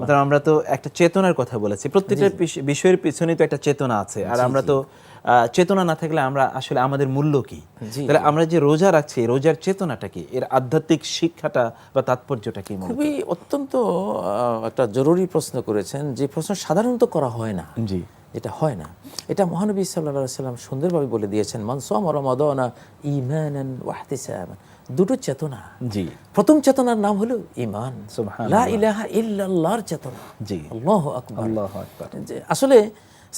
অর্থাৎ আমরা তো একটা চেতনার কথা বলেছি, প্রত্যেকটা বিষয়ের পিছনে তো একটা চেতনা আছে, আর আমরা তো চেতনা না থাকলে আমরা আসলে আমাদের মূল্য কি? তাহলে আমরা যে রোজা রাখছি, রোজার চেতনাটা কি, এর আধ্যাত্মিক শিক্ষাটা বা তাৎপর্যটা কি? খুবই অত্যন্ত একটা জরুরি প্রশ্ন করেছেন, যে প্রশ্ন সাধারণত করা হয় না। জি, এটা হয় না। এটা মহানবী সাল্লাল্লাহু আলাইহি সাল্লাম সুন্দরভাবে বলে দিয়েছেন, মান সামা রমাদানা ঈমানান ওয়া ইহতিসাবান। দুটো চেতনা। জি, প্রথম চেতনার নাম হলো ঈমান, সুবহানাল্লাহ, লা ইলাহা ইল্লাল্লাহর চেতনা। জি, আল্লাহু আকবার। আল্লাহু আকবার। যে আসলে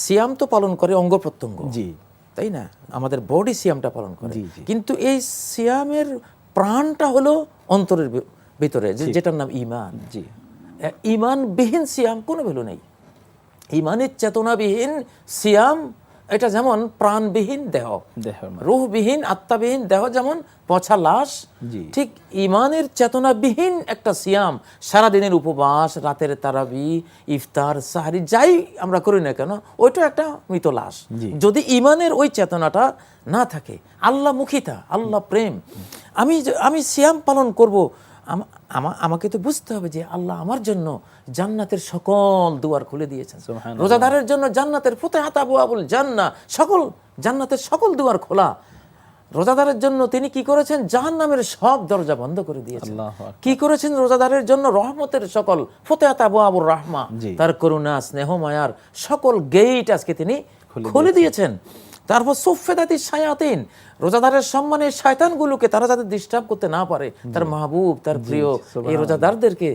সিয়াম তো পালন করে অঙ্গ প্রত্যঙ্গ, জি, তাই না? আমাদের বডি সিয়ামটা পালন করে, জি, জি। কিন্তু এই সিয়ামের প্রাণটা হলো অন্তরের ভিতরে, যেটার নাম ঈমান। জি, ঈমানবিহীন সিয়াম কোনো ভ্যালু নেই। ঈমানের চেতনাবিহীন সিয়াম এটা যেমন প্রাণবিহীন দেহ, রূহবিহীন আত্মাবিহীন দেহ যেমন পচা লাশ, ঠিক ঈমানের চেতনাবিহীন একটা সিয়াম, সারাদিনের উপবাস, রাতের তারাবি, ইফতার, সাহরি যাই আমরা করি না কেন, ওইটা একটা মৃত লাশ। যদি ঈমানের ওই চেতনাটা না থাকে, আল্লাহ মুখিতা, আল্লাহ প্রেম, আমি সিয়াম পালন করব, আমাকে তো বুঝতে হবে যে আল্লাহ আমার জন্য জান্নাতের সকল দুয়ার খুলে দিয়েছেন। রোজাদারের জন্য জান্নাতের ফুতহাত আবওয়াবুল জান্নাহ, সকল জান্নাতের সকল দুয়ার খোলা। রোজাদারের জন্য তিনি কি করেছেন? জাহান্নামের সব দরজা বন্ধ করে দিয়েছেন। কি করেছেন? রোজাদারের জন্য রহমতের সকল ফুতহাত আবওয়াবুর রাহমা, তার করুণা, স্নেহ, মায়ার সকল গেট আজকে তিনি খুলে দিয়েছেন। তারপর সুফেদাতি শায়াতিন, রোজাদারের সম্মানে শয়তানগুলোকে তারা যাতে ডিস্টার্ব করতে না পারে, তার মাহবুব, তার প্রিয় এই রোজাদারদেরকে,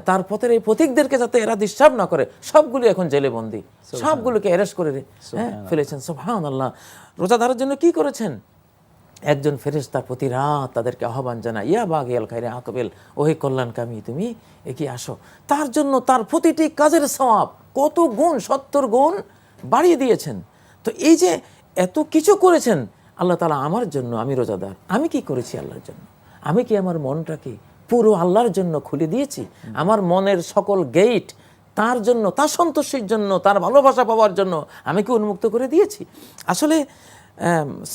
তার পথের এই পথিকদেরকে যাতে এরা ডিস্টার্ব না করে, সবগুলো এখন জেলে বন্দী, সবগুলোকে অ্যারেস্ট করে ফেলেছেন। সুবহানাল্লাহ। রোজাদারের জন্য কি করেছেন? একজন ফেরেশতা প্রতি রাত তাদেরকে আহ্বান জানায়, ইয়া বাগিয়াল খাইরে আকবেল, ওহে কল্যাণকামী, তুমি এগিয়ে আসো। তার জন্য তার প্রতিটি কাজের সওয়াব কত গুণ, 70 গুণ বাড়িয়ে দিয়েছেন। তো এই যে এত কিছু করেছেন আল্লাহ তাআলা আমার জন্য, আমি রোজাদার, আমি কি করেছি আল্লাহর জন্য? আমি কি আমার মনটাকে পুরো আল্লাহর জন্য খুলে দিয়েছি? আমার মনের সকল গেট তার জন্য, তার সন্তোষের জন্য, তার ভালোবাসা পাওয়ার জন্য আমি কি উন্মুক্ত করে দিয়েছি? আসলে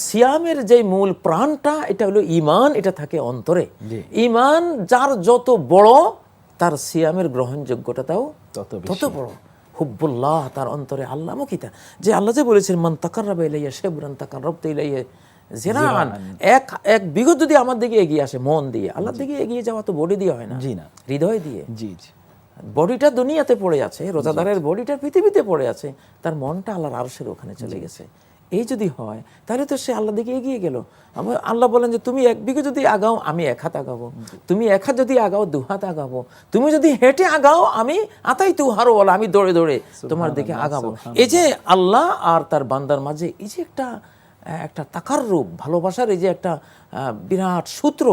সিয়ামের যে মূল প্রাণটা, এটা হলো ঈমান, এটা থাকে অন্তরে। ঈমান যার যত বড়, তার সিয়ামের গ্রহণযোগ্যতাও তত বড়। হুব্বুল্লাহ, তার অন্তরে আল্লাহমুখিতা, যে আল্লাহ যে বলেছেন, মান তাকাররাবা ইলাইয়া শিবরান তাকাররাবতু ইলাইহি জিরাআন, এক বিঘত যদি আমার দিকে এগিয়ে আসে মন দিয়ে, আল্লাহর দিকে এগিয়ে যাওয়া তো বডি দিয়ে হয় না, হৃদয় দিয়ে। বডিটা দুনিয়াতে পড়ে আছে, রোজাদারের বডিটা পৃথিবীতে পড়ে আছে, তার মনটা আল্লাহর আরশের ওখানে চলে গেছে। এই যদি হয় তাহলে তো সে আল্লাহর দিকে এগিয়ে গেল। আল্লাহ বলেন যে তুমি 1 বিঘা যদি আগাও, আমি 1 হাত আগাবো, তুমি 1 হাত যদি আগাও, 2 হাত আগাবো, তুমি যদি হেঁটে আগাও, আমি আতাই তু হারো বলা, আমি দৌড়ে দৌড়ে তোমার দিকে আগাবো। এই যে আল্লাহ আর তার বান্দার মাঝে এই যে একটা তাকাররুব, ভালোবাসার এই যে একটা বিরাট সূত্র,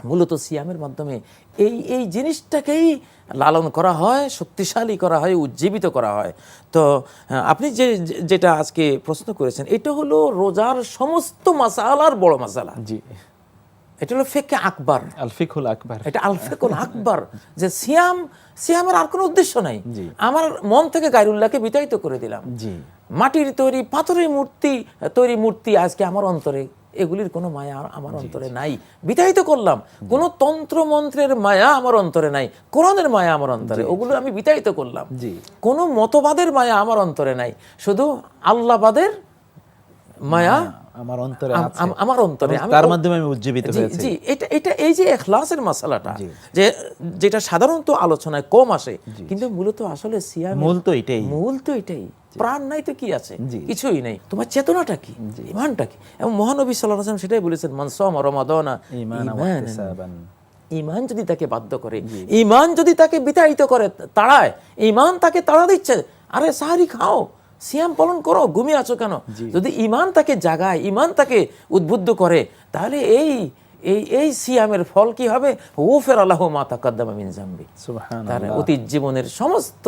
মূলত সিয়ামের মাধ্যমে এই জিনিসটাকেই লালন করা হয়, শক্তিশালী করা হয়, উজ্জীবিত করা হয়। তো আপনি যেটা আজকে প্রশ্ন করেছেন, এটা হলো রোজার সমস্ত মাসালার বড় মাসালা। জি, এটা হলো ফিকহে আকবার, আল ফিকহুল আকবার। এটা আল ফিকহুল আকবার, যে সিয়ামের আর কোনো উদ্দেশ্য নাই। আমার মন থেকে গায়রুল্লাহকে বিতাড়িত করে দিলাম। মাটির তৈরি, পাথরের তৈরি মূর্তি আজকে আমার অন্তরে, এগুলির কোনো মায়া আমার অন্তরে নাই, বিতাড়িত করলাম। কোনো তন্ত্র মন্ত্রের মায়া আমার অন্তরে নাই, কোরআনের মায়া আমার অন্তরে, ওগুলো আমি বিতাড়িত করলাম। কোনো মতবাদের মায়া আমার অন্তরে নাই, শুধু আল্লাহবাদের মায়া আমার অন্তরে আছে, আমার অন্তরে, তার মাধ্যমে আমি উজ্জীবিত হয়েছি। জি, এটা এই যে ইখলাসের মাসালাটা, যেটা সাধারণত আলোচনায় কম আসে, কিন্তু মূলত আসলে সিয়াম মূল তো এটাই। প্রাণ নাই তো কি আছে? কিছুই নাই। তোমার চেতনাটা কি, ঈমানটা কি? এবং মহানবী সাল্লাল্লাহু আলাইহি ওয়াসাল্লাম সেটাই বলেছেন, মান সামা রমাদানা ঈমানান ওয়া ইহতিসাবান। ঈমান যদি তাকে বাধ্য করে, ঈমান যদি তাকে বিতাড়িত করে, তাড়ায়, ঈমান তাকে তাড়া দিচ্ছে, আরে সাহরি খাও, সিয়াম পালন করো, ঘুমিয়ে আছো কেন? যদি ঈমান তাকে জাগায়, ঈমান তাকে উদ্বুদ্ধ করে, তাহলে এই সিয়ামের ফল কি হবে? ওফের আল্লাহু মা তাকাদ্দামা মিন যামবি, তার অতীত জীবনের সমস্ত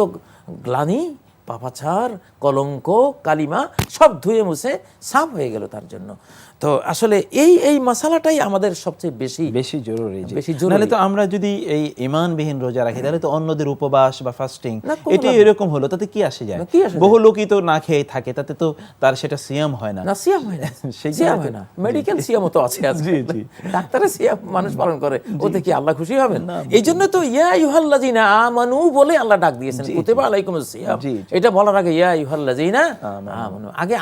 গ্লানি, পাপাচার, কলঙ্ক, কালিমা সব ধুয়ে মুছে সাফ হয়ে গেল তার জন্য। তো আসলে এই মাসালাটাই আমাদের সবচেয়ে বেশি জরুরি। বেশি জরুরি। নাহলে তো আমরা যদি এই ঈমানবিহীন রোজা রাখি তাহলে তো অন্যদের উপবাস বা ফাস্টিং না, কোনো এটাই লাভ এরকম হলো, তাতে কি আসে যায়? কি আসে বহু লোকই তো না খেয়ে থাকে, তাতে তো তার সেটা সিয়াম হয় না। না, সিয়াম হয় না, সেই সিয়াম হয় না। মেডিকেল সিয়ামও তো আছে আজকে। ডাক্তারের সিয়াম মানুষ পালন করে, ওতে কি আল্লাহ খুশি হবেন? এই জন্য তো ইয়া আইয়ুহাল্লাযিনা আমানু বলে আল্লাহ ডাক দিয়েছেন, কুতিবা আলাইকুমুস সিয়াম। এটা বলার আগে ইয়া আইয়ুহাল্লাযিনা আমানু, আগে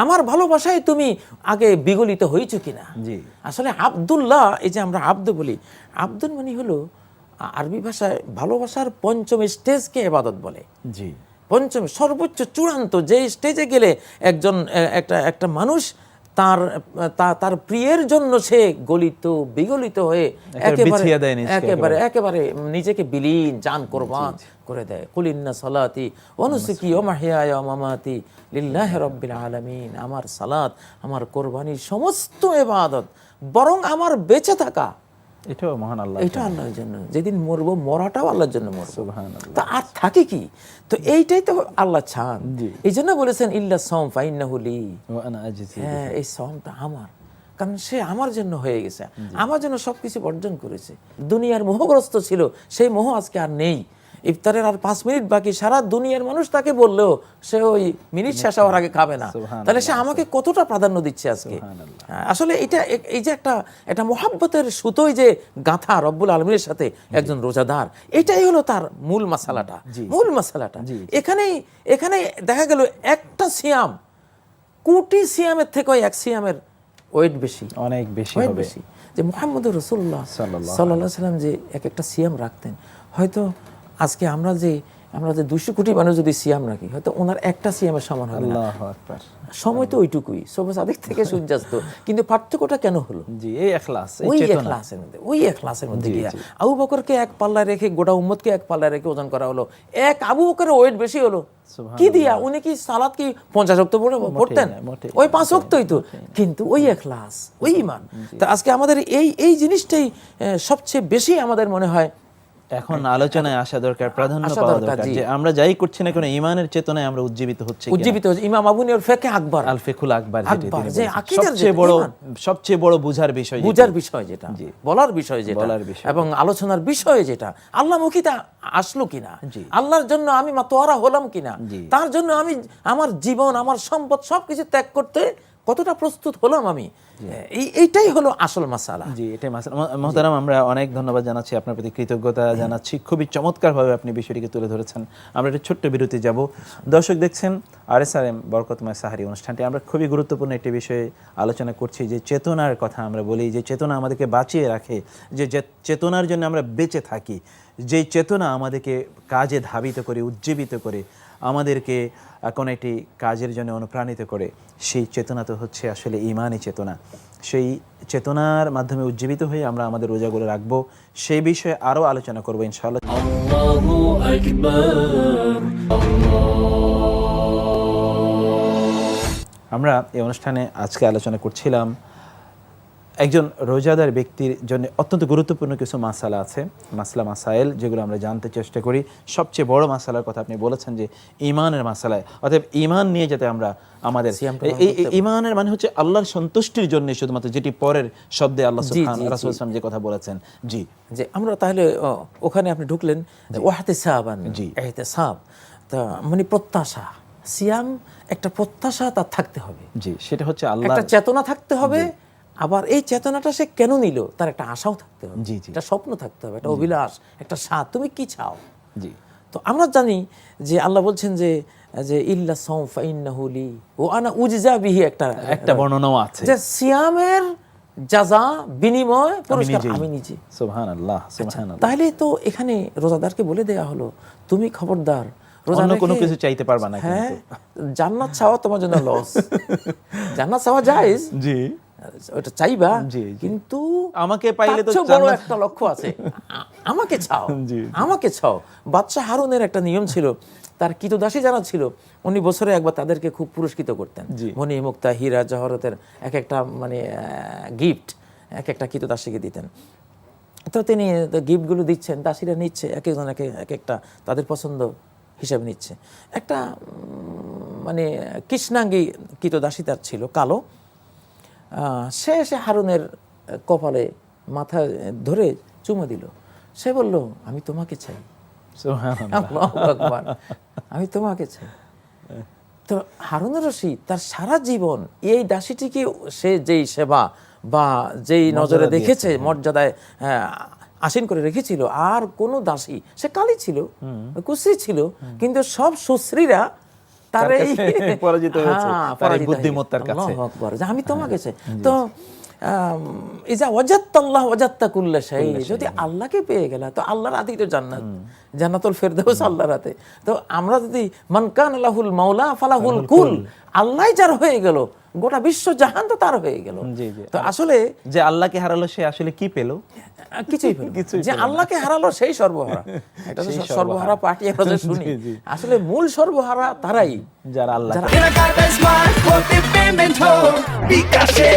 আমার ভালোবাসায় তুমি আগে বিগলিত হয়েছো কিনা। আসলে আব্দুল্লাহ, এই যে আমরা আব্দ বলি, আব্দুল মানে হলো আরবি ভাষায় ভালোবাসার পঞ্চম স্টেজকে ইবাদত বলে। জি, পঞ্চম সর্বোচ্চ চূড়ান্ত যে স্টেজে গেলে একজন একটা মানুষ তার প্রিয়ের জন্য সে গলিত বিগলিত হয়ে একেবারে নিজেকে বিলীন, জান কোরবান করে দেয়। কুল ইন্না সালাতি ওয়া নুসুকি ওয়া মাহইয়ায়া ওয়া মামাতি লিল্লাহি রাব্বিল আলামিন। আমার সালাত, আমার কোরবানি সমস্ত ইবাদত, বরং আমার বেঁচে থাকা এটাও মহান আল্লাহ, এটা আল্লাহর জন্য। যেদিন মরবো, মরাটাও আল্লাহর জন্য মরবো। সুবহানাল্লাহ। তা আর থাকে কি? তো এইটাই তো আল্লাহ চান। এই জন্য বলেছেন ইল্লা সাওম ফাইন্নাহু লি ওয়া আনা আজজি। হ্যাঁ, এই সাওমটা আমার, কারণ সে আমার জন্য হয়ে গেছে, আমার জন্য সবকিছু বর্জন করেছে। দুনিয়ার মোহগ্রস্ত ছিল, সেই মোহ আজকে আর নেই। ইফতারের আর 5 মিনিট বাকি, সারা দুনিয়ার মানুষ তাকে বললেও সে ওই মিনিট শেষ হওয়ার আগে খাবে না। তাহলে সে আমাকে কতটা প্রাধান্য দিচ্ছে আজকে। আসলে এটা এই যে একটা মোহাব্বতের সুতোই যে গাঁথা রব্বুল আলমীর সাথে একজন রোজাদার, এটাই হলো তার মূল মাসালাটা। এখানে দেখা গেল একটা সিয়াম কোটি সিয়ামের থেকে এক সিয়ামের ওয়েট বেশি, অনেক বেশি হবে। যে মুহাম্মদুর রাসূলুল্লাহ সাল্লাল্লাহু আলাইহি সাল্লাম যে একটা সিয়াম রাখতেন, হয়তো আজকে আমরা যে 200 কোটি মানুষ যদি সিয়াম রাখি, হয়তো ওনার একটা সিয়ামের সমান হবে না। আল্লাহু আকবার। সময় তো ওইটুকুই, সবুজ সাদিক থেকে সূর্যাস্ত। কিন্তু পার্থক্যটা কেন হলো? জি, এই ইখলাস, ওই ইখলাসের মধ্যে গিয়া আবু বকরকে এক পাল্লায় রেখে গোটা উম্মতকে এক পাল্লায় রেখে ওজন করা হলো। এক আবু বকরের ওয়েট বেশি হলো কি দিয়া? উনি কি সালাত কি 50 ওয়াক্ত পড়তেন? ওই 5 ওয়াক্তই তো, কিন্তু ওই ইখলাস, ওই ঈমান। তা আজকে আমাদের এই জিনিসটাই সবচেয়ে বেশি আমাদের মনে হয় এখন আলোচনায় আসা দরকার, প্রাধান্য পাওয়া দরকার, যে আমরা যাই করছি না কেন ঈমানের চেতনায় আমরা উজ্জীবিত হচ্ছে। ইমাম আবু নির ফিকহ আকবর, আল ফিকুল আকবর, যে সবচেয়ে বড় বুঝার বিষয় যেটা বলার বিষয় যেটা এবং আলোচনার বিষয় যেটা, আল্লাহমুখিতা আসলো কিনা, আল্লাহর জন্য আমি মাতোয়ারা হলাম কিনা, তার জন্য আমি আমার জীবন, আমার সম্পদ সবকিছু ত্যাগ করতে কতটা প্রস্তুত হলাম আমি, এইটাই হলো আসল মাসালা। জি, এটাই মাসালা। মুহতারাম, আমরা অনেক ধন্যবাদ জানাচ্ছি, আপনার প্রতি কৃতজ্ঞতা জানাচ্ছি। খুবই চমৎকারভাবে আপনি বিষয়টিকে তুলে ধরেছেন। আমরা একটা ছোট্ট বিরতি যাব। দর্শক দেখছেন RSRM বরকতময় সাহারি অনুষ্ঠানটি। আমরা খুবই গুরুত্বপূর্ণ একটি বিষয়ে আলোচনা করছি, যে চেতনার কথা আমরা বলি, যে চেতনা আমাদেরকে বাঁচিয়ে রাখে, যে চেতনার জন্য আমরা বেঁচে থাকি, যে চেতনা আমাদেরকে কাজে ধাবিত করে, উজ্জীবিত করে, আমাদেরকে কোনো একটি কাজের জন্য অনুপ্রাণিত করে। সেই চেতনা তো হচ্ছে আসলে ঈমানি চেতনা। সেই চেতনার মাধ্যমে উজ্জীবিত হয়ে আমরা আমাদের রোজাগুলো রাখবো, সেই বিষয়ে আরও আলোচনা করবো ইনশাআল্লাহ। আল্লাহু আকবার। আমরা এই অনুষ্ঠানে আজকে আলোচনা করছিলাম একজন রোজাদার ব্যক্তির জন্য অত্যন্ত গুরুত্বপূর্ণ কিছু মাসালা আছে, মাসাইল, যেগুলো আমরা জানতে চেষ্টা করি। সবচেয়ে বড় মাসালার কথা আপনি বলেছেন, যে ঈমানের মাসালায়, অতএব ঈমান নিয়ে যাতে আমরা আমাদের এই ঈমানের মানে হচ্ছে আল্লাহর সন্তুষ্টির জন্য শুধুমাত্র, যেটি পরের শব্দে আল্লাহ সুবহানাহু রাসূল সাল্লাল্লাহু আলাইহি ওয়াসাল্লাম যে কথা বলেছেন। জি, যে আমরা তাহলে ওখানে আপনি ঢুকলেন ওয়াহতিসাবান, ইহতিসাব, তা মানে প্রত্যাশা। সিয়াম একটা প্রত্যাশা তার থাকতে হবে। জি, সেটা হচ্ছে আল্লাহ, একটা চেতনা থাকতে হবে। আবার এই চেতনাটা সে কেন নিল, তার একটা আশাও থাকতে হবে, একটা স্বপ্ন থাকতে হবে, একটা অভিলাষ, একটা স্বাদ, তুমি কি চাও। জি, তো আমরা জানি যে আল্লাহ বলছেন যে ইল্লা সাওম ফাইন্নাহু লি ওয়া আনা উজজা বিহি, একটা বর্ণনাও আছে যে সিয়ামের জাযা, বিনিময়, পুরস্কার আমি নিজে। সুবহানাল্লাহ, সুবহানাল্লাহ। তাহলে তো এখানে রোজাদারকে বলে দেয়া হলো, তুমি খবরদার অন্য কোনো কিছু চাইতে পারবা না। হ্যাঁ, জান্নাত চাওয়া তোমার জন্য লস। জান্নাত চাওয়া জায়েজ, জি, ওটা চাইবা, কিন্তু আমাকে পাইলে তো বড় একটা লক্ষ্য আছে, আমাকে চাও, আমাকে চাও। বাদশা হারুনের একটা নিয়ম ছিল, তার কৃতদাসী যারা ছিল, উনি বছরে একবার তাদেরকে খুব পুরস্কৃত করতেন। মণি, মুক্তা, হীরা, জহরতের এক একটা মানে গিফট এক একটা কৃতদাসীকে দিতেন। তো তিনি গিফটগুলো দিচ্ছেন, দাসীরা নিচ্ছে, এক একজন এক একটা তাদের পছন্দ হিসাবে নিচ্ছে। একটা মানে কৃষ্ণাঙ্গী কৃতদাসী তার ছিল, কালো। সে এসে হারুনের কপালে মাথা ধরে চুমু দিল। সে বলল, আমি তোমাকে চাই। আল্লাহু আকবার, আমি তোমাকে চাই। তো হারুনুর রশিদ তার সারা জীবন এই দাসীটিকে সে যেই সেবা বা যেই নজরে দেখেছে, মর্যাদায় আসীন করে রেখেছিল, আর কোনো দাসী, সে কালী ছিল, কুশ্রী ছিল, কিন্তু সব সুশ্রীরা তার এই পরাজিত হয়েছে তার এই বুদ্ধিমত্তার কাছে। আল্লাহু আকবার, যে আমি তোমাকে চাই। তো ইজা ওয়াজাত্তাল্লাহ ওয়াজাত্তা কুল্লা শাই, যদি আল্লাহকে পেয়ে গেলা তো আল্লাহর হাতেই তো জান্নাত, জান্নাতুল ফেরদাউস আল্লাহর হাতে। তো আমরা যদি মান কানা লাহুল মাওলা ফালাহুল কুল, আল্লাহ যার হয়ে গেল, গোটা বিশ্ব জাহান তো তার হয়ে গেল। তো আসলে যে আল্লাহকে হারালো সে আসলে কি পেল? কিছুই পেল না। যে আল্লাহকে হারালো সেই সর্বহারা। এটা তো সর্বহারা পার্টি আমরা যে শুনি, আসলে মূল সর্বহারা তারাই যারা আল্লাহ কেনাকাটা স্মার্ট হতে পেমেন্ট হোক বিকাশে।